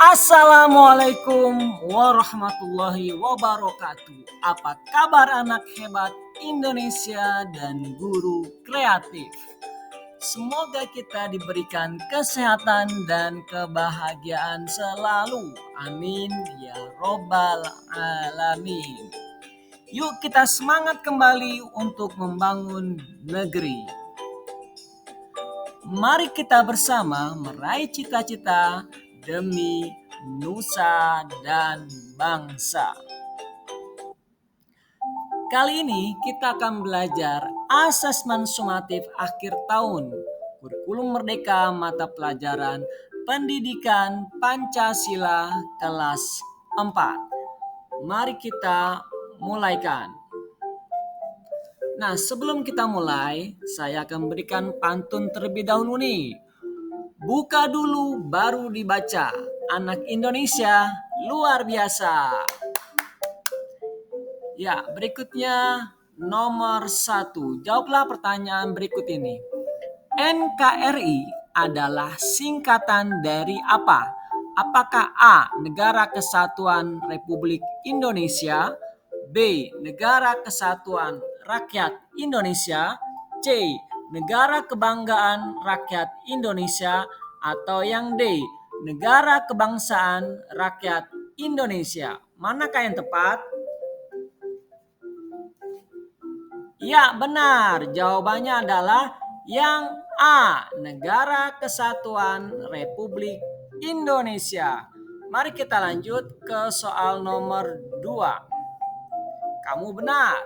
Assalamualaikum warahmatullahi wabarakatuh. Apa kabar anak hebat Indonesia dan guru kreatif? Semoga kita diberikan kesehatan dan kebahagiaan selalu. Amin ya robbal alamin. Yuk kita semangat kembali untuk membangun negeri. Mari kita bersama meraih cita-cita demi nusa dan bangsa. Kali ini kita akan belajar asesmen sumatif akhir tahun, kurikulum merdeka mata pelajaran pendidikan Pancasila kelas 4. Mari kita mulaikan. Nah, sebelum kita mulai, saya akan berikan pantun terlebih dahulu nih. Buka dulu baru dibaca. Anak Indonesia luar biasa. Ya, berikutnya nomor 1. Jawablah pertanyaan berikut ini. NKRI adalah singkatan dari apa? Apakah A. Negara Kesatuan Republik Indonesia, B. Negara Kesatuan Rakyat Indonesia, C. Negara Kebanggaan Rakyat Indonesia, atau yang D. Negara Kebangsaan Rakyat Indonesia? Manakah yang tepat? Ya, benar. Jawabannya adalah yang A. Negara Kesatuan Republik Indonesia. Mari kita lanjut ke soal nomor 2. Kamu benar.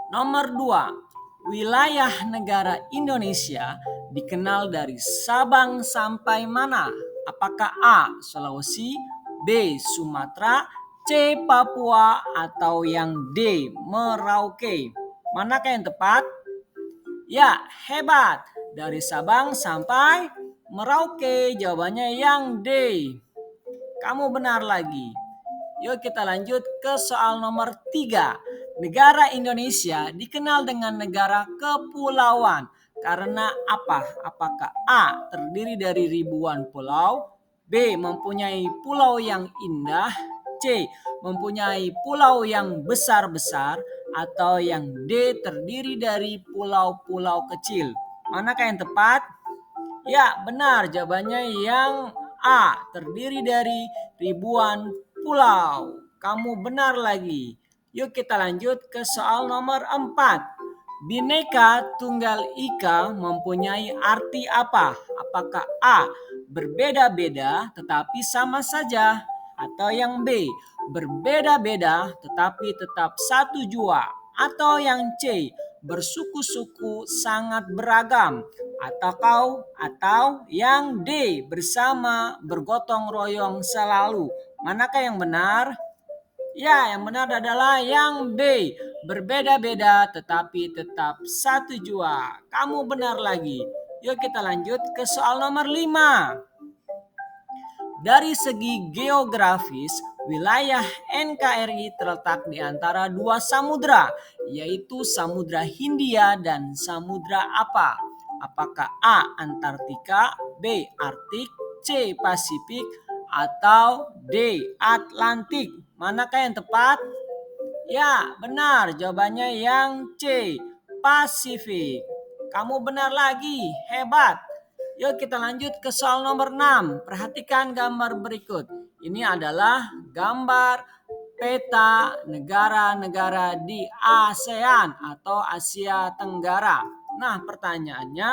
Nomor 2. Wilayah negara Indonesia dikenal dari Sabang sampai mana? Apakah A. Sulawesi, B. Sumatera, C. Papua, atau yang D. Merauke? Manakah yang tepat? Ya, hebat. Dari Sabang sampai Merauke. Jawabannya yang D. Kamu benar lagi. Yuk kita lanjut ke soal nomor 3. Negara Indonesia dikenal dengan negara kepulauan karena apa? Apakah A. Terdiri dari ribuan pulau, B. Mempunyai pulau yang indah, C. Mempunyai pulau yang besar-besar, atau yang D. Terdiri dari pulau-pulau kecil? Manakah yang tepat? Ya, benar. Jawabannya yang A. Terdiri dari ribuan pulau. Kamu benar lagi. Yuk kita lanjut ke soal nomor 4. Bhinneka Tunggal Ika mempunyai arti apa? Apakah A. Berbeda-beda tetapi sama saja, atau yang B. Berbeda-beda tetapi tetap satu jua, atau yang C. Bersuku-suku sangat beragam, atau yang D. Bersama bergotong royong selalu? Manakah yang benar? Ya, yang benar adalah yang B. Berbeda-beda tetapi tetap satu jua. Kamu benar lagi. Yuk kita lanjut ke soal nomor 5. Dari segi geografis, wilayah NKRI terletak di antara dua samudra, yaitu Samudra Hindia dan Samudra apa? Apakah A. Antartika, B. Arktik, C. Pasifik, atau D. Atlantik? Manakah yang tepat? Ya, benar. Jawabannya yang C. Pasifik. Kamu benar lagi. Hebat. Yuk kita lanjut ke soal nomor 6. Perhatikan gambar berikut. Ini adalah gambar peta negara-negara di ASEAN atau Asia Tenggara. Nah, pertanyaannya,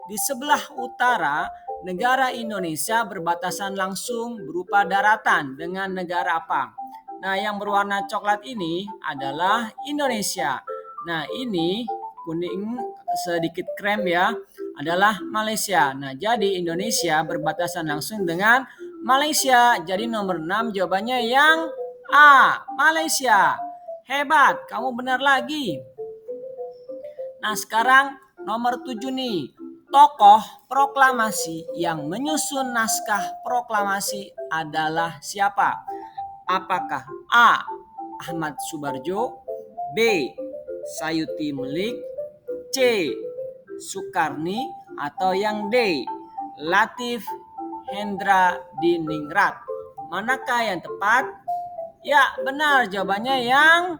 di sebelah utara negara Indonesia berbatasan langsung berupa daratan dengan negara apa? Nah, yang berwarna coklat ini adalah Indonesia. Nah, ini kuning sedikit krem ya, adalah Malaysia. Nah, jadi Indonesia berbatasan langsung dengan Malaysia. Jadi nomor 6 jawabannya yang A. Malaysia. Hebat, kamu benar lagi. Nah, sekarang nomor 7 nih. Tokoh proklamasi yang menyusun naskah proklamasi adalah siapa? Apakah A. Ahmad Subarjo, B. Sayuti Melik, C. Soekarni, atau yang D. Latif Hendra Diningrat. Manakah yang tepat? Ya, benar, jawabannya yang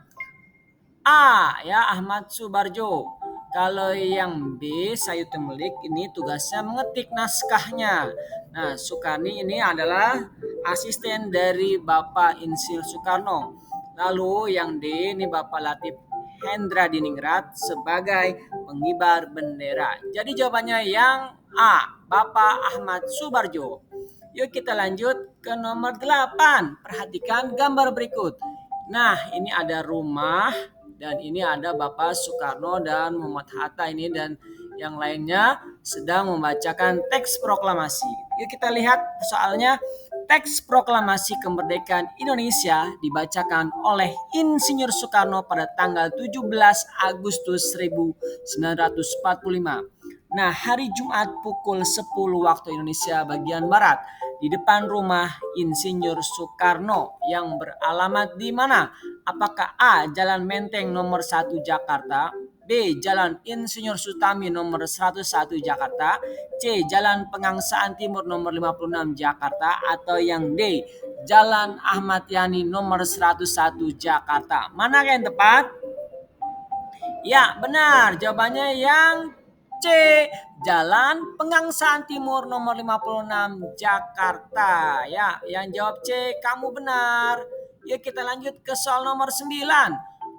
A, ya, Ahmad Subarjo. Kalau yang B, Sayuti Melik, ini tugasnya mengetik naskahnya. Nah, Sukarni ini adalah asisten dari Bapak Insinyur Soekarno. Lalu yang D ini Bapak Latif Hendra Diningrat sebagai pengibar bendera. Jadi jawabannya yang A, Bapak Ahmad Subarjo. Yuk kita lanjut ke nomor 8. Perhatikan gambar berikut. Nah, ini ada rumah dan ini ada Bapak Soekarno dan Muhammad Hatta ini dan yang lainnya sedang membacakan teks proklamasi. Yuk kita lihat soalnya teks proklamasi kemerdekaan Indonesia dibacakan oleh Insinyur Soekarno pada tanggal 17 Agustus 1945. Nah, hari Jumat pukul 10 waktu Indonesia bagian Barat di depan rumah Insinyur Soekarno yang beralamat di mana? Apakah A. Jalan Menteng nomor 1 Jakarta, B. Jalan Insinyur Sutami nomor 101 Jakarta, C. Jalan Pegangsaan Timur nomor 56 Jakarta, atau yang D. Jalan Ahmad Yani nomor 101 Jakarta. Mana yang tepat? Ya, benar. Jawabannya yang C. Jalan Pegangsaan Timur nomor 56 Jakarta. Ya, yang jawab C kamu benar. Yuk kita lanjut ke soal nomor 9.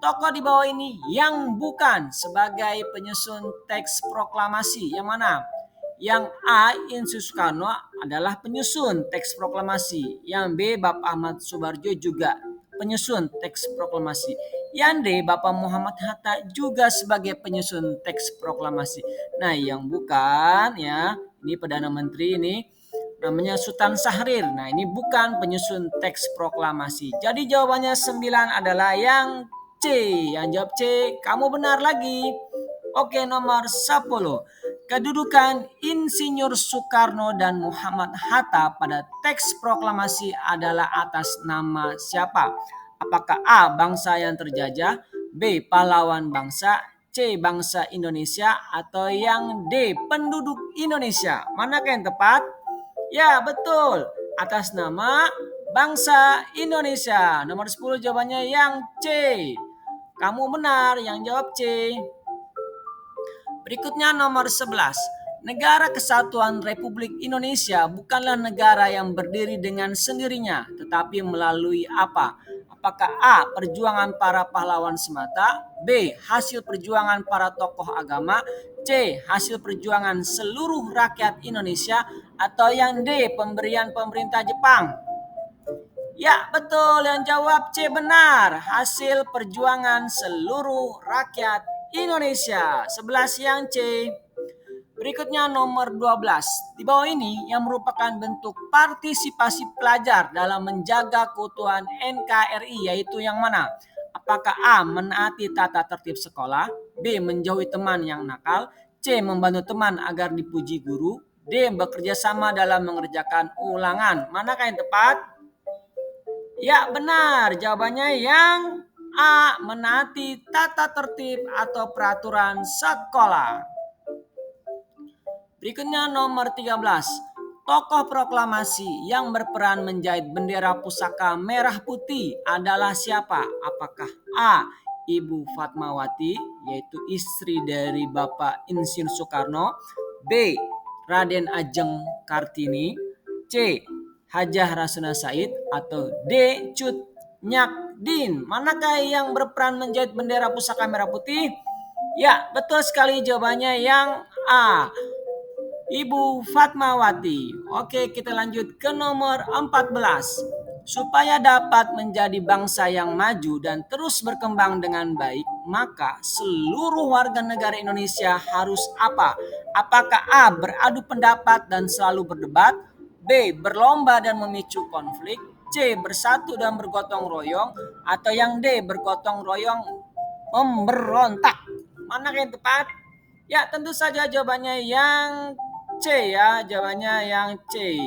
Tokoh di bawah ini yang bukan sebagai penyusun teks proklamasi. Yang mana? Yang A. Insinyur Soekarno adalah penyusun teks proklamasi. Yang B. Bapak Ahmad Subarjo juga penyusun teks proklamasi. Yang D. Bapak Muhammad Hatta juga sebagai penyusun teks proklamasi. Nah, yang bukan ya, ini Perdana Menteri ini namanya Sultan Syahrir. Nah, ini bukan penyusun teks proklamasi. Jadi jawabannya 9 adalah yang C. Yang jawab C, kamu benar lagi. Oke, nomor 10. Kedudukan Insinyur Soekarno dan Muhammad Hatta pada teks proklamasi adalah atas nama siapa? Apakah A. Bangsa yang terjajah, B. Pahlawan bangsa, C. Bangsa Indonesia, atau yang D. Penduduk Indonesia? Manakah yang tepat? Ya, betul. Atas nama bangsa Indonesia. Nomor 10 jawabannya yang C. Kamu benar, yang jawab C. Berikutnya nomor 11. Negara Kesatuan Republik Indonesia bukanlah negara yang berdiri dengan sendirinya, tetapi melalui apa? Apakah A. Perjuangan para pahlawan semata, B. Hasil perjuangan para tokoh agama, C. Hasil perjuangan seluruh rakyat Indonesia, atau yang D. Pemberian pemerintah Jepang? Ya, betul, yang jawab C benar. Hasil perjuangan seluruh rakyat Indonesia. 11 yang C. Berikutnya nomor 12. Di bawah ini yang merupakan bentuk partisipasi pelajar dalam menjaga keutuhan NKRI, yaitu yang mana? Apakah A. Menaati tata tertib sekolah, B. Menjauhi teman yang nakal, C. Membantu teman agar dipuji guru, D. Bekerja sama dalam mengerjakan ulangan? Manakah yang tepat? Ya, benar. Jawabannya yang A. Menaati tata tertib atau peraturan sekolah. Berikutnya nomor 13. Tokoh proklamasi yang berperan menjahit bendera pusaka merah putih adalah siapa? Apakah A. Ibu Fatmawati, yaitu istri dari Bapak Insinyur Soekarno, B. Raden Ajeng Kartini, C. Hajah Rasuna Said, atau D. Cut Nyak Din? Manakah yang berperan menjahit bendera pusaka merah putih? Ya, betul sekali, jawabannya yang A. Ibu Fatmawati. Oke, kita lanjut ke nomor 14. Supaya dapat menjadi bangsa yang maju dan terus berkembang dengan baik, maka seluruh warga negara Indonesia harus apa? Apakah A. Beradu pendapat dan selalu berdebat, B. Berlomba dan memicu konflik, C. Bersatu dan bergotong royong, atau yang D. Bergotong royong memberontak? Mana yang tepat? Ya, tentu saja jawabannya yang C ya, jawabannya yang C.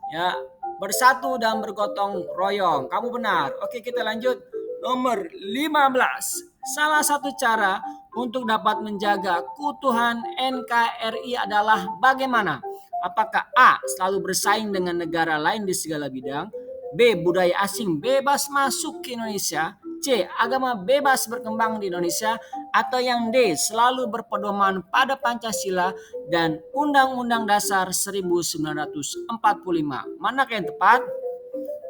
Ya, bersatu dan bergotong royong. Kamu benar. Oke, kita lanjut. Nomor 15. Salah satu cara untuk dapat menjaga keutuhan NKRI adalah bagaimana? Apakah A. Selalu bersaing dengan negara lain di segala bidang, B. Budaya asing bebas masuk ke Indonesia, C. Agama bebas berkembang di Indonesia, atau yang D. Selalu berpedoman pada Pancasila dan Undang-Undang Dasar 1945. Manakah yang tepat?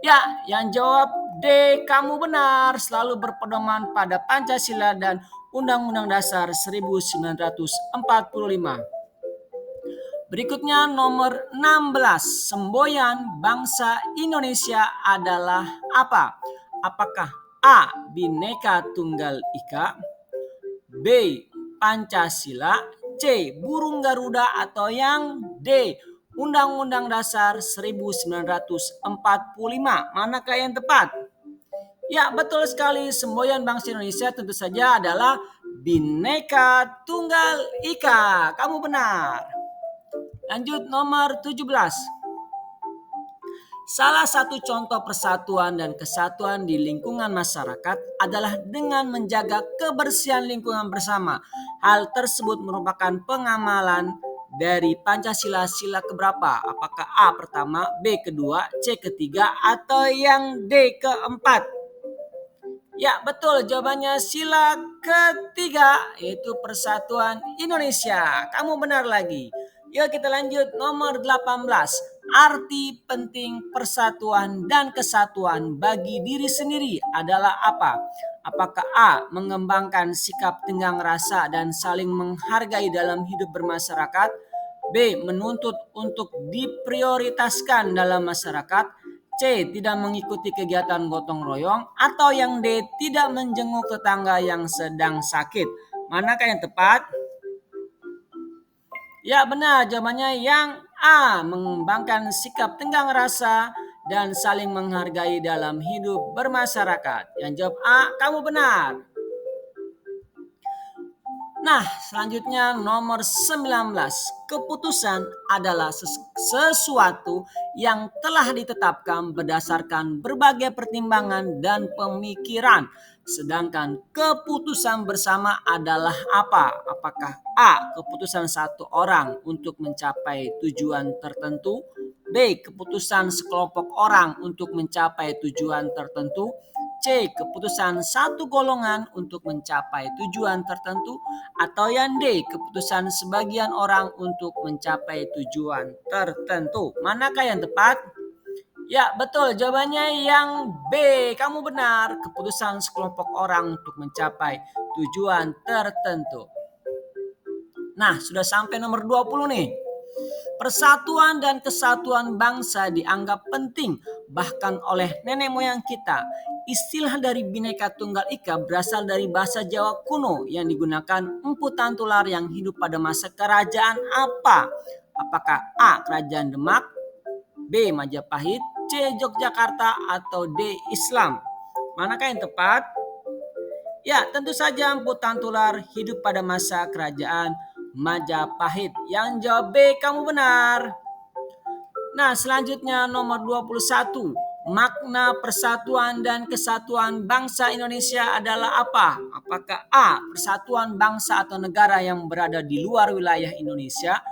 Ya, yang jawab D. Kamu benar, selalu berpedoman pada Pancasila dan Undang-Undang Dasar 1945. Berikutnya nomor 16. Semboyan bangsa Indonesia adalah apa? Apakah A. Bhinneka Tunggal Ika, B. Pancasila, C. Burung Garuda, atau yang D. Undang-Undang Dasar 1945. Manakah yang tepat? Ya, betul sekali. Semboyan bangsa Indonesia tentu saja adalah Bhinneka Tunggal Ika. Kamu benar. Lanjut nomor 17. Salah satu contoh persatuan dan kesatuan di lingkungan masyarakat adalah dengan menjaga kebersihan lingkungan bersama. Hal tersebut merupakan pengamalan dari Pancasila sila keberapa? Apakah A pertama, B kedua, C ketiga, atau yang D keempat? Ya, betul, jawabannya sila ketiga, yaitu Persatuan Indonesia. Kamu benar lagi. Yuk kita lanjut nomor 18. Arti penting persatuan dan kesatuan bagi diri sendiri adalah apa? Apakah A. Mengembangkan sikap tenggang rasa dan saling menghargai dalam hidup bermasyarakat, B. Menuntut untuk diprioritaskan dalam masyarakat, C. Tidak mengikuti kegiatan gotong royong, atau yang D. Tidak menjenguk tetangga yang sedang sakit. Manakah yang tepat? Ya benar, jawabannya yang A. Mengembangkan sikap tenggang rasa dan saling menghargai dalam hidup bermasyarakat. Yang jawab A, kamu benar. Nah, selanjutnya nomor 19. Keputusan adalah sesuatu yang telah ditetapkan berdasarkan berbagai pertimbangan dan pemikiran. Sedangkan keputusan bersama adalah apa? Apakah A. Keputusan satu orang untuk mencapai tujuan tertentu, B. Keputusan sekelompok orang untuk mencapai tujuan tertentu, C. Keputusan satu golongan untuk mencapai tujuan tertentu, atau yang D. Keputusan sebagian orang untuk mencapai tujuan tertentu. Manakah yang tepat? Ya betul, jawabannya yang B. Kamu benar, keputusan sekelompok orang untuk mencapai tujuan tertentu. Nah, sudah sampai nomor 20 nih. Persatuan dan kesatuan bangsa dianggap penting bahkan oleh nenek moyang kita. Istilah dari Bhinneka Tunggal Ika berasal dari bahasa Jawa kuno yang digunakan Empu Tantular yang hidup pada masa kerajaan apa? Apakah A. Kerajaan Demak, B. Majapahit, C. Yogyakarta, atau D. Islam? Manakah yang tepat? Ya, tentu saja Empu Tantular hidup pada masa kerajaan Majapahit. Yang jawab B, kamu benar. Nah, selanjutnya nomor 21. Makna persatuan dan kesatuan bangsa Indonesia adalah apa? Apakah A. Persatuan bangsa atau negara yang berada di luar wilayah Indonesia,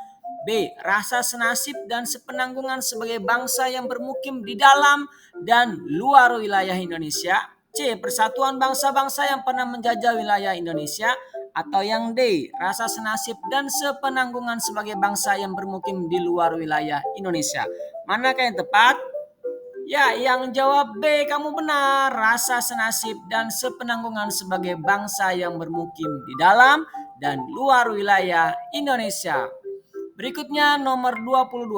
B. Rasa senasib dan sepenanggungan sebagai bangsa yang bermukim di dalam dan luar wilayah Indonesia, C. Persatuan bangsa-bangsa yang pernah menjajah wilayah Indonesia, atau yang D. Rasa senasib dan sepenanggungan sebagai bangsa yang bermukim di luar wilayah Indonesia. Manakah yang tepat? Ya, yang jawab B, kamu benar. Rasa senasib dan sepenanggungan sebagai bangsa yang bermukim di dalam dan luar wilayah Indonesia. Berikutnya nomor 22.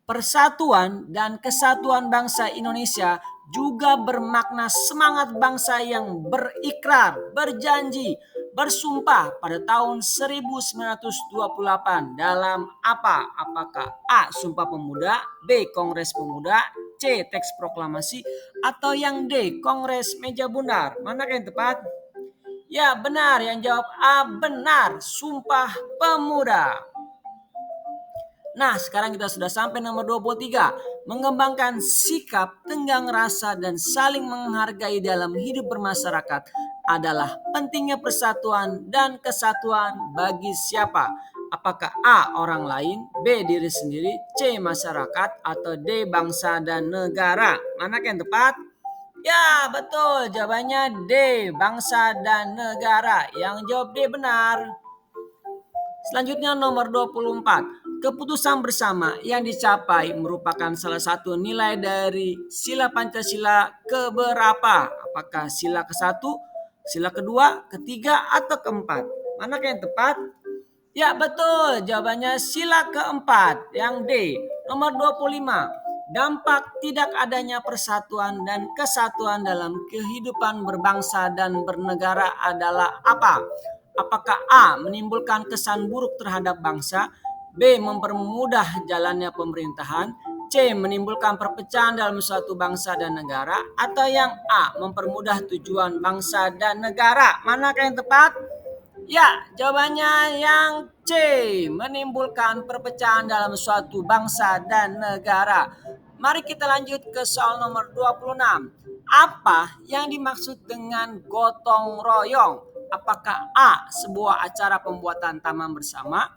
Persatuan dan kesatuan bangsa Indonesia juga bermakna semangat bangsa yang berikrar, berjanji, bersumpah pada tahun 1928 dalam apa? Apakah A. Sumpah Pemuda, B. Kongres Pemuda, C. Teks Proklamasi, atau yang D. Kongres Meja Bundar? Manakah yang tepat? Ya benar, yang jawab A benar, Sumpah Pemuda. Nah, sekarang kita sudah sampai nomor 23. Mengembangkan sikap tenggang rasa dan saling menghargai dalam hidup bermasyarakat adalah pentingnya persatuan dan kesatuan bagi siapa? Apakah A. orang lain, B. diri sendiri, C. masyarakat, atau D. bangsa dan negara? Mana yang tepat? Ya, betul. Jawabannya D. bangsa dan negara. Yang jawab D benar. Selanjutnya nomor 24. Keputusan bersama yang dicapai merupakan salah satu nilai dari sila Pancasila keberapa? Apakah sila ke-1, sila kedua, ketiga, atau keempat? Mana yang tepat? Ya, betul. Jawabannya sila keempat, yang D. Nomor 25. Dampak tidak adanya persatuan dan kesatuan dalam kehidupan berbangsa dan bernegara adalah apa? Apakah A. menimbulkan kesan buruk terhadap bangsa, B. mempermudah jalannya pemerintahan, C. menimbulkan perpecahan dalam suatu bangsa dan negara, atau yang A. mempermudah tujuan bangsa dan negara? Manakah yang tepat? Ya, jawabannya yang C. menimbulkan perpecahan dalam suatu bangsa dan negara. Mari kita lanjut ke soal nomor 26. Apa yang dimaksud dengan gotong royong? Apakah A. sebuah acara pembuatan taman bersama,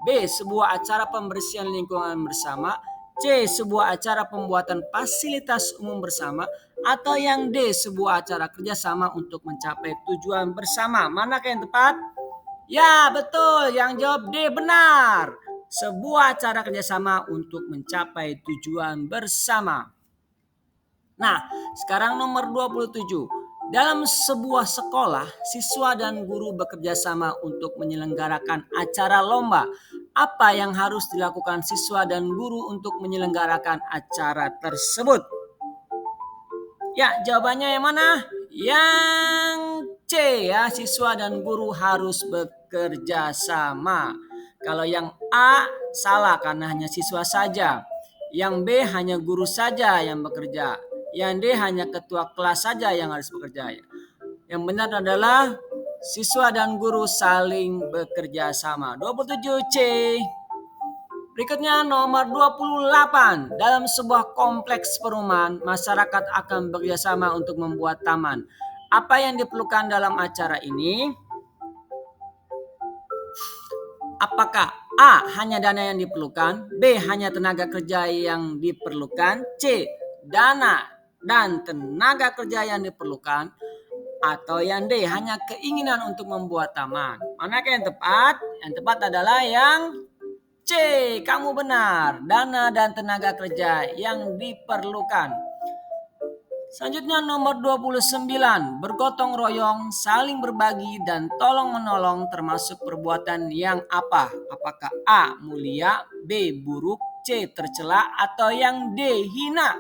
B. sebuah acara pembersihan lingkungan bersama, C. sebuah acara pembuatan fasilitas umum bersama, atau yang D. sebuah acara kerjasama untuk mencapai tujuan bersama? Manakah yang tepat? Ya, betul. Yang jawab D benar. Sebuah acara kerjasama untuk mencapai tujuan bersama. Nah, sekarang nomor 27. Dalam sebuah sekolah, siswa dan guru bekerja sama untuk menyelenggarakan acara lomba. Apa yang harus dilakukan siswa dan guru untuk menyelenggarakan acara tersebut? Ya, jawabannya yang mana? Yang C, ya, siswa dan guru harus bekerja sama. Kalau yang A salah karena hanya siswa saja. Yang B hanya guru saja yang bekerja. Yang D hanya ketua kelas saja yang harus bekerja. Yang benar adalah siswa dan guru saling bekerja sama. 27 C. Berikutnya nomor 28. Dalam sebuah kompleks perumahan, masyarakat akan bekerjasama untuk membuat taman. Apa yang diperlukan dalam acara ini? Apakah A. hanya dana yang diperlukan, B. hanya tenaga kerja yang diperlukan, C. dana dan tenaga kerja yang diperlukan, atau yang D. hanya keinginan untuk membuat taman? Manakah yang tepat? Yang tepat adalah yang C. Kamu benar. Dana dan tenaga kerja yang diperlukan. Selanjutnya nomor 29. Bergotong royong, saling berbagi, dan tolong menolong termasuk perbuatan yang apa? Apakah A. mulia, B. buruk, C. tercela, atau yang D. hina?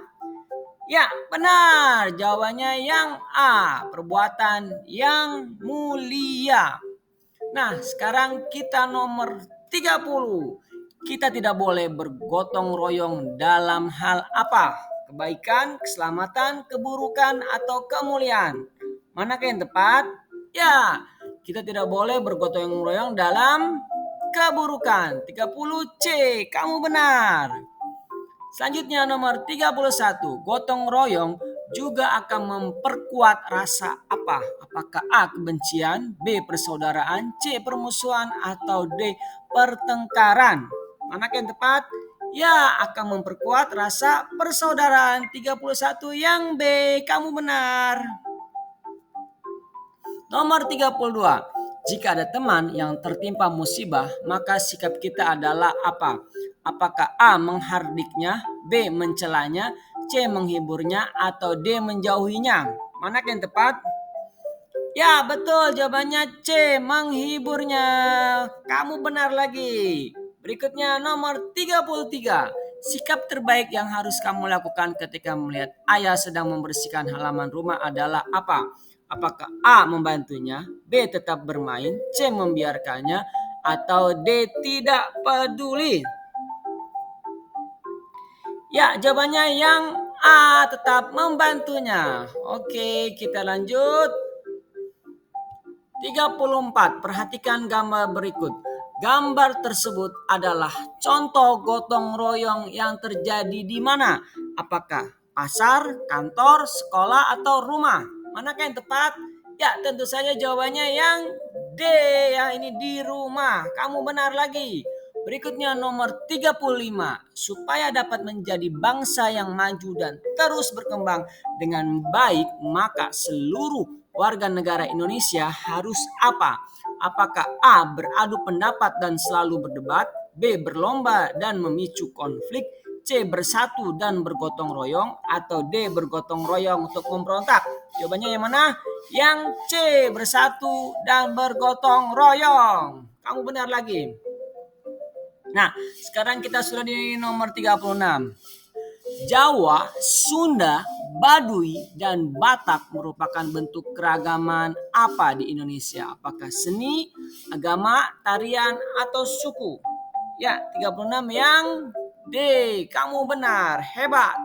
Ya, benar. Jawabannya yang A. Perbuatan yang mulia. Nah, sekarang kita nomor 30. Kita tidak boleh bergotong royong dalam hal apa? Kebaikan, keselamatan, keburukan, atau kemuliaan? Manakah yang tepat? Ya, kita tidak boleh bergotong royong dalam keburukan. 30 C, kamu benar. Selanjutnya nomor 31. Gotong royong juga akan memperkuat rasa apa? Apakah A. kebencian, B. persaudaraan, C. permusuhan, atau D. pertengkaran? Manakah yang tepat? Ya, akan memperkuat rasa persaudaraan. 31 yang B. Kamu benar. Nomor 32. Jika ada teman yang tertimpa musibah, maka sikap kita adalah apa? Apakah A. menghardiknya, B. mencelanya, C. menghiburnya, atau D. menjauhinya? Mana yang tepat? Ya, betul. Jawabannya C. menghiburnya. Kamu benar lagi. Berikutnya nomor 33. Sikap terbaik yang harus kamu lakukan ketika melihat ayah sedang membersihkan halaman rumah adalah apa? Apakah A. membantunya, B. tetap bermain, C. membiarkannya, atau D. tidak peduli? Ya, jawabannya yang A. tetap membantunya. Oke, kita lanjut. 34. Perhatikan gambar berikut. Gambar tersebut adalah contoh gotong royong yang terjadi di mana? Apakah pasar, kantor, sekolah, atau rumah? Manakah yang tepat? Ya, tentu saja jawabannya yang D ya, ini di rumah. Kamu benar lagi. Berikutnya nomor 35. Supaya dapat menjadi bangsa yang maju dan terus berkembang dengan baik, maka seluruh warga negara Indonesia harus apa? Apakah A. beradu pendapat dan selalu berdebat, B. berlomba dan memicu konflik, C. bersatu dan bergotong royong, atau D. bergotong royong untuk memberontak? Jawabannya yang mana? Yang C. bersatu dan bergotong royong. Kamu benar lagi. Nah, sekarang kita sudah di nomor 36. Jawa, Sunda, Baduy, dan Batak merupakan bentuk keragaman apa di Indonesia? Apakah seni, agama, tarian, atau suku? Ya, 36 yang D. Kamu benar, hebat.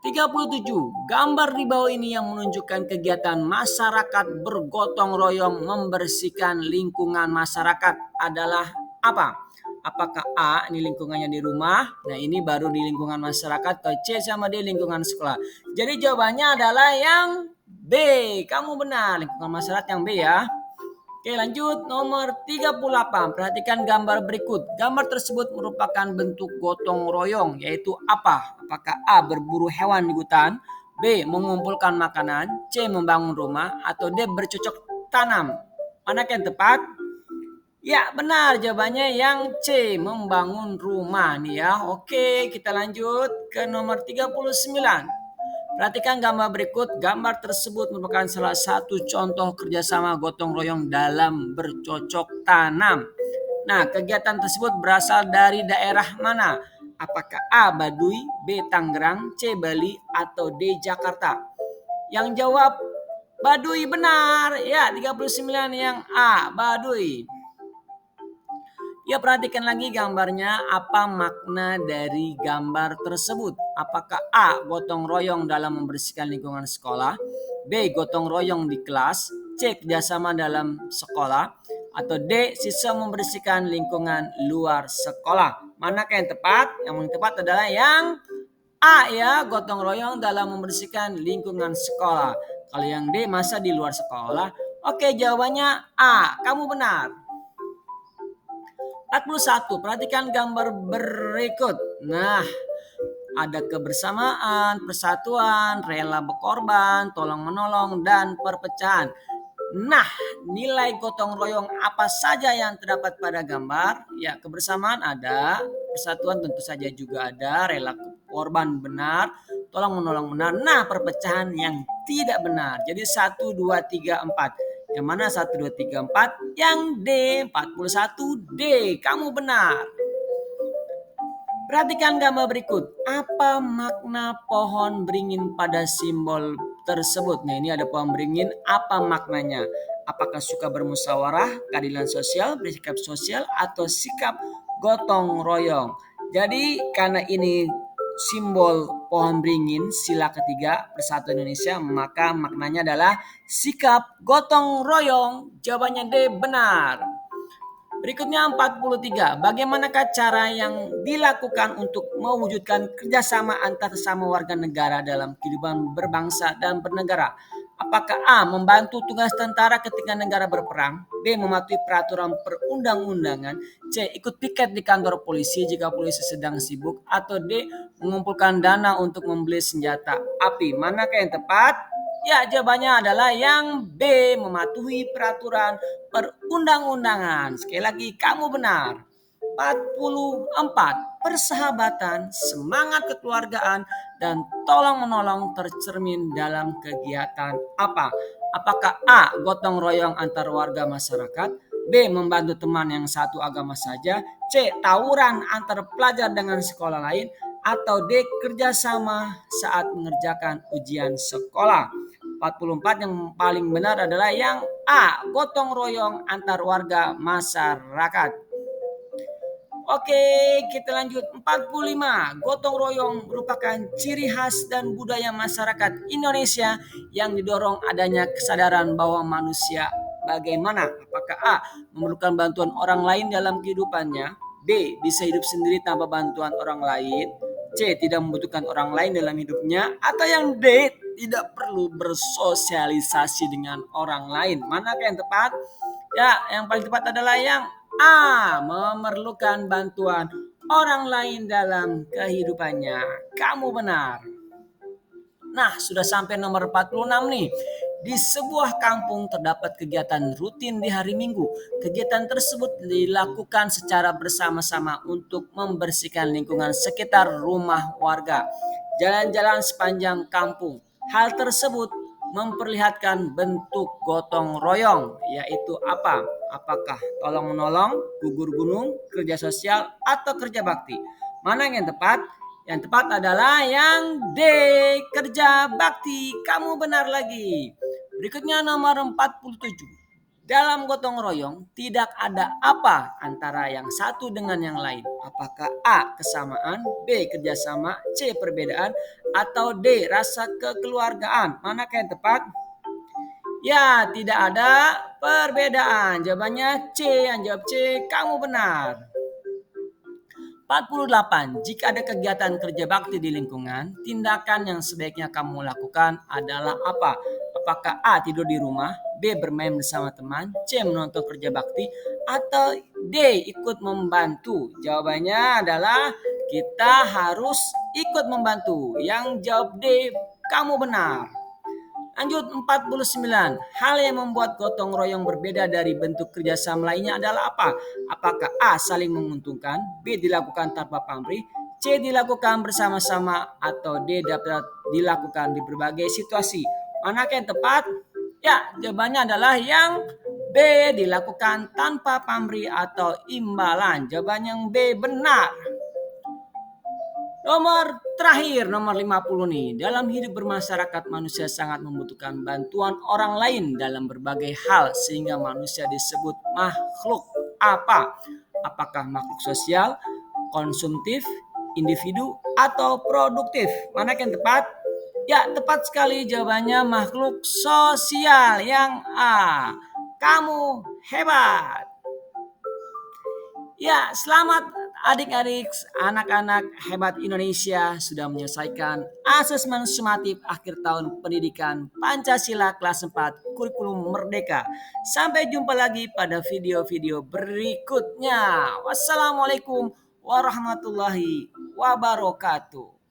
37. Gambar di bawah ini yang menunjukkan kegiatan masyarakat bergotong royong membersihkan lingkungan masyarakat adalah apa? Apakah A, ini lingkungannya di rumah, nah ini baru di lingkungan masyarakat, atau C sama D lingkungan sekolah? Jadi jawabannya adalah yang B. Kamu benar, lingkungan masyarakat yang B ya. Oke, lanjut nomor 38. Perhatikan gambar berikut. Gambar tersebut merupakan bentuk gotong royong, yaitu apa? Apakah A. berburu hewan di hutan, B. mengumpulkan makanan, C. membangun rumah, atau D. bercocok tanam? Mana yang tepat? Ya, benar, jawabannya yang C. membangun rumah nih ya. Oke, kita lanjut ke nomor 39. Perhatikan gambar berikut. Gambar tersebut merupakan salah satu contoh kerjasama gotong royong dalam bercocok tanam. Nah, kegiatan tersebut berasal dari daerah mana? Apakah A. Baduy, B. Tangerang, C. Bali, atau D. Jakarta? Yang jawab Baduy benar. Ya, 39 yang A. Baduy. Ya, perhatikan lagi gambarnya, apa makna dari gambar tersebut? Apakah A. gotong royong dalam membersihkan lingkungan sekolah, B. gotong royong di kelas, C. kerjasama dalam sekolah, atau D. siswa membersihkan lingkungan luar sekolah? Manakah yang tepat? Yang tepat adalah yang A ya, gotong royong dalam membersihkan lingkungan sekolah. Kalau yang D, masa di luar sekolah? Oke, jawabannya A. Kamu benar. 41. Perhatikan gambar berikut. Nah, ada kebersamaan, persatuan, rela berkorban, tolong menolong, dan perpecahan. Nah, nilai gotong royong apa saja yang terdapat pada gambar? Ya, kebersamaan ada, persatuan tentu saja juga ada, rela korban benar, tolong menolong benar. Nah, perpecahan yang tidak benar. Jadi 1, 2, 3, 4. Yang mana 1, 2, 3, 4? Yang D, 41 D. Kamu benar. Perhatikan gambar berikut. Apa makna pohon beringin pada simbol tersebut? Nah, ini ada pohon beringin. Apa maknanya? Apakah suka bermusyawarah, keadilan sosial, bersikap sosial, atau sikap gotong royong? Jadi karena ini simbol pohon beringin, sila ketiga Persatuan Indonesia, maka maknanya adalah sikap gotong royong. Jawabannya D benar. Berikutnya 43. Bagaimanakah cara yang dilakukan untuk mewujudkan kerjasama antar sesama warga negara dalam kehidupan berbangsa dan bernegara? Apakah A. membantu tugas tentara ketika negara berperang, B. mematuhi peraturan perundang-undangan, C. ikut piket di kantor polisi jika polisi sedang sibuk, atau D. mengumpulkan dana untuk membeli senjata api? Manakah yang tepat? Ya, jawabannya adalah yang B. mematuhi peraturan perundang-undangan. Sekali lagi, kamu benar. 44. Persahabatan, semangat kekeluargaan, dan tolong menolong tercermin dalam kegiatan apa? Apakah A. gotong royong antar warga masyarakat, B. membantu teman yang satu agama saja, C. tawuran antar pelajar dengan sekolah lain, atau D. kerjasama saat mengerjakan ujian sekolah? 44 yang paling benar adalah yang A. gotong royong antar warga masyarakat. Oke, kita lanjut. 45. Gotong royong merupakan ciri khas dan budaya masyarakat Indonesia yang didorong adanya kesadaran bahwa manusia bagaimana? Apakah A. memerlukan bantuan orang lain dalam kehidupannya, B. bisa hidup sendiri tanpa bantuan orang lain, C. Tidak membutuhkan orang lain dalam hidupnya. Atau yang D. Tidak perlu bersosialisasi dengan orang lain. Manakah yang tepat? Ya, yang paling tepat adalah yang A. Memerlukan bantuan orang lain dalam kehidupannya. Kamu benar. Nah, sudah sampai nomor 46 nih. Di sebuah kampung terdapat kegiatan rutin di hari Minggu. Kegiatan tersebut dilakukan secara bersama-sama untuk membersihkan lingkungan sekitar rumah warga. Jalan-jalan sepanjang kampung. Hal tersebut memperlihatkan bentuk gotong royong, yaitu apa? Apakah tolong menolong, gugur gunung, kerja sosial, atau kerja bakti? Mana yang tepat? Yang tepat adalah yang D, kerja bakti. Kamu benar lagi. Berikutnya nomor 47. Dalam gotong royong tidak ada apa antara yang satu dengan yang lain. Apakah A, kesamaan, B, kerjasama, C, perbedaan, atau D, rasa kekeluargaan? Manakah yang tepat? Ya, tidak ada perbedaan. Jawabannya C, yang jawab C, kamu benar. 48. Jika ada kegiatan kerja bakti di lingkungan, tindakan yang sebaiknya kamu lakukan adalah apa? Apakah A. Tidur di rumah, B. Bermain bersama teman, C. Menonton kerja bakti, atau D. Ikut membantu? Jawabannya adalah kita harus ikut membantu. Yang jawab D, kamu benar. Lanjut 49. Hal yang membuat gotong royong berbeda dari bentuk kerjasama lainnya adalah apa? Apakah A. Saling menguntungkan, B. Dilakukan tanpa pamrih, C. Dilakukan bersama-sama, atau D. Dapat dilakukan di berbagai situasi? Manakah yang tepat? Ya, jawabannya adalah yang B. Dilakukan tanpa pamrih atau imbalan. Jawaban yang B benar. Nomor terakhir, nomor 50 nih. Dalam hidup bermasyarakat, manusia sangat membutuhkan bantuan orang lain dalam berbagai hal sehingga manusia disebut makhluk apa? Apakah makhluk sosial, konsumtif, individu, atau produktif? Mana yang tepat? Ya, tepat sekali jawabannya makhluk sosial yang A. Kamu hebat. Ya, selamat adik-adik, anak-anak hebat Indonesia sudah menyelesaikan asesmen sumatif akhir tahun pendidikan Pancasila kelas 4 kurikulum merdeka. Sampai jumpa lagi pada video-video berikutnya. Wassalamualaikum warahmatullahi wabarakatuh.